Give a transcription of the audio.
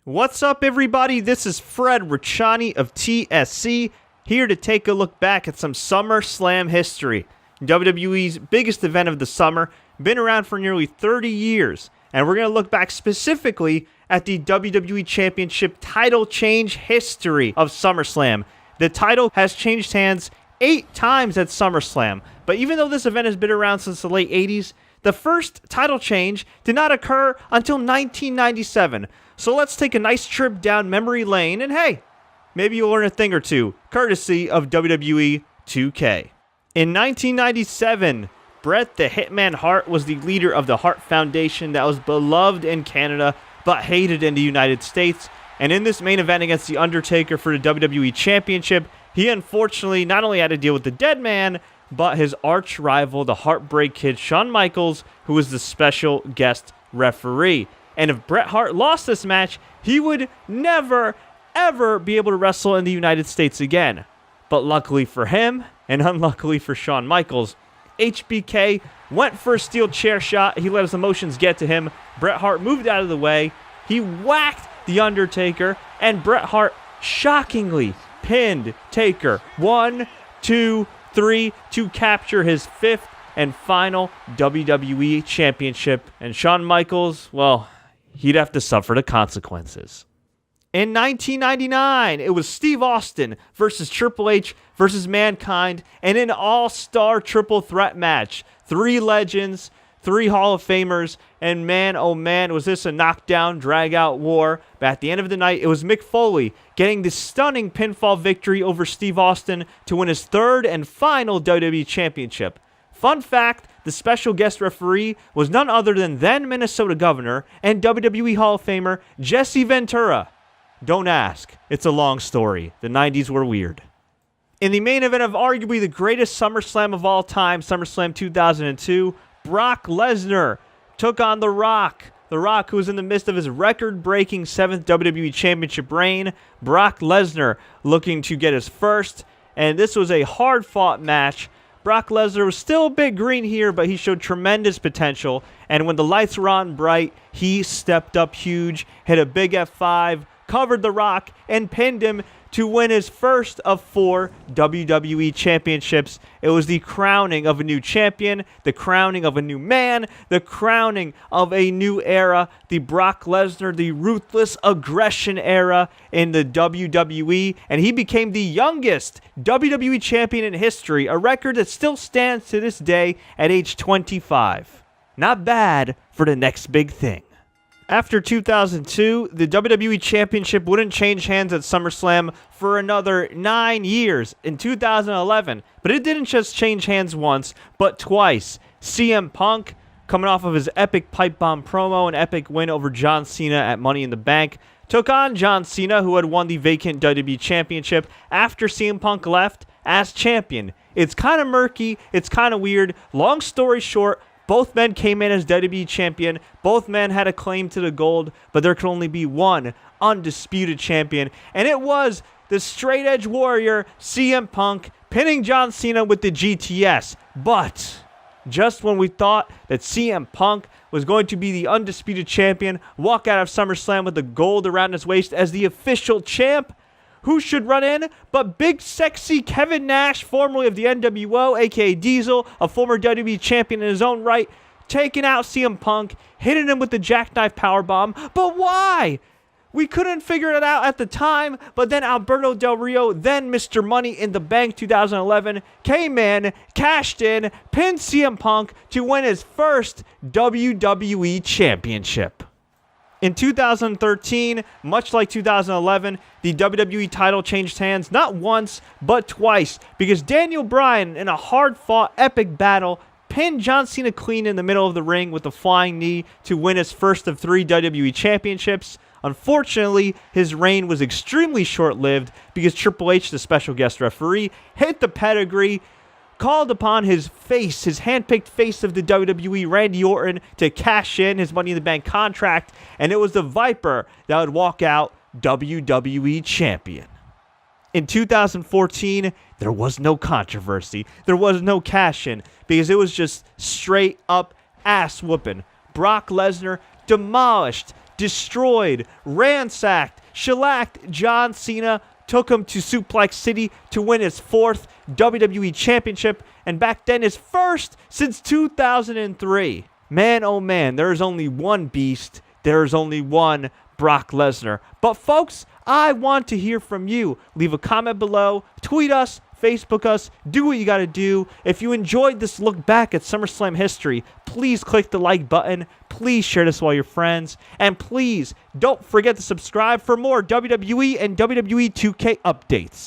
What's up, everybody? This is Fred Richani of TSC, here to take a look back at some SummerSlam history. WWE's biggest event of the summer, been around for nearly 30 years, and we're going to look back specifically at the WWE Championship Title Change history of SummerSlam. The title has changed hands 8 times at SummerSlam, but even though this event has been around since the late 80s, the first title change did not occur until 1997. So let's take a nice trip down memory lane, and hey, maybe you'll learn a thing or two, courtesy of WWE 2K. In 1997, Bret the Hitman Hart was the leader of the Hart Foundation that was beloved in Canada, but hated in the United States. And in this main event against The Undertaker for the WWE Championship, he unfortunately not only had to deal with the dead man, but his arch rival, the Heartbreak Kid, Shawn Michaels, who was the special guest referee. And if Bret Hart lost this match, he would never, ever be able to wrestle in the United States again. But luckily for him, and unluckily for Shawn Michaels, HBK went for a steel chair shot. He let his emotions get to him. Bret Hart moved out of the way. He whacked The Undertaker, and Bret Hart shockingly pinned Taker 1, 2, 3 to capture his 5th and final WWE Championship. And Shawn Michaels, well, he'd have to suffer the consequences. In 1999, it was Steve Austin versus Triple H versus Mankind in an all-star triple threat match. 3 legends, 3 Hall of Famers, and man, oh man, was this a knockdown, drag-out war. But at the end of the night, it was Mick Foley getting the stunning pinfall victory over Steve Austin to win his 3rd and final WWE Championship. Fun fact, the special guest referee was none other than then Minnesota Governor and WWE Hall of Famer Jesse Ventura. Don't ask, it's a long story. The 90s were weird. In the main event of arguably the greatest SummerSlam of all time, SummerSlam 2002, Brock Lesnar took on The Rock. The Rock, who was in the midst of his record-breaking 7th WWE Championship reign. Brock Lesnar looking to get his first, and this was a hard-fought match. Brock Lesnar was still a bit green here, but he showed tremendous potential, and when the lights were on bright, he stepped up huge, hit a big F5, covered The Rock, and pinned him to win his first of 4 WWE Championships. It was the crowning of a new champion, the crowning of a new man, the crowning of a new era, the Brock Lesnar, the ruthless aggression era in the WWE, and he became the youngest WWE champion in history, a record that still stands to this day at age 25. Not bad for the next big thing. After 2002, the WWE Championship wouldn't change hands at SummerSlam for another 9 years in 2011. But it didn't just change hands once, but twice. CM Punk, coming off of his epic pipe bomb promo and epic win over John Cena at Money in the Bank, took on John Cena, who had won the vacant WWE Championship after CM Punk left as champion. It's kind of murky, it's kind of weird. Long story short, both men came in as WWE champion. Both men had a claim to the gold, but there could only be one undisputed champion, and it was the straight edge warrior CM Punk pinning John Cena with the GTS. But just when we thought that CM Punk was going to be the undisputed champion, walk out of SummerSlam with the gold around his waist as the official champ, who should run in but big sexy Kevin Nash, formerly of the NWO, aka Diesel, a former WWE champion in his own right, taking out CM Punk, hitting him with the jackknife powerbomb. But why? We couldn't figure it out at the time, but then Alberto Del Rio, then Mr. Money in the Bank 2011, came in, cashed in, pinned CM Punk to win his first WWE Championship. In 2013, much like 2011, the WWE title changed hands not once, but twice, because Daniel Bryan, in a hard-fought epic battle, pinned John Cena clean in the middle of the ring with a flying knee to win his first of 3 WWE Championships. Unfortunately, his reign was extremely short-lived because Triple H, the special guest referee, hit the pedigree, called upon his face, his handpicked face of the WWE, Randy Orton, to cash in his Money in the Bank contract, and it was the Viper that would walk out WWE champion. In 2014, there was no controversy. There was no cash-in because it was just straight up ass whooping. Brock Lesnar demolished destroyed, ransacked, shellacked John Cena, took him to Suplex City to win his 4th WWE Championship, and back then his first since 2003. Man, oh man, there is only one beast. There is only one Brock Lesnar. But folks, I want to hear from you. Leave a comment below, tweet us, Facebook us, do what you gotta do. If you enjoyed this look back at SummerSlam history, please click the like button, please share this with all your friends, and please don't forget to subscribe for more WWE and WWE 2K updates.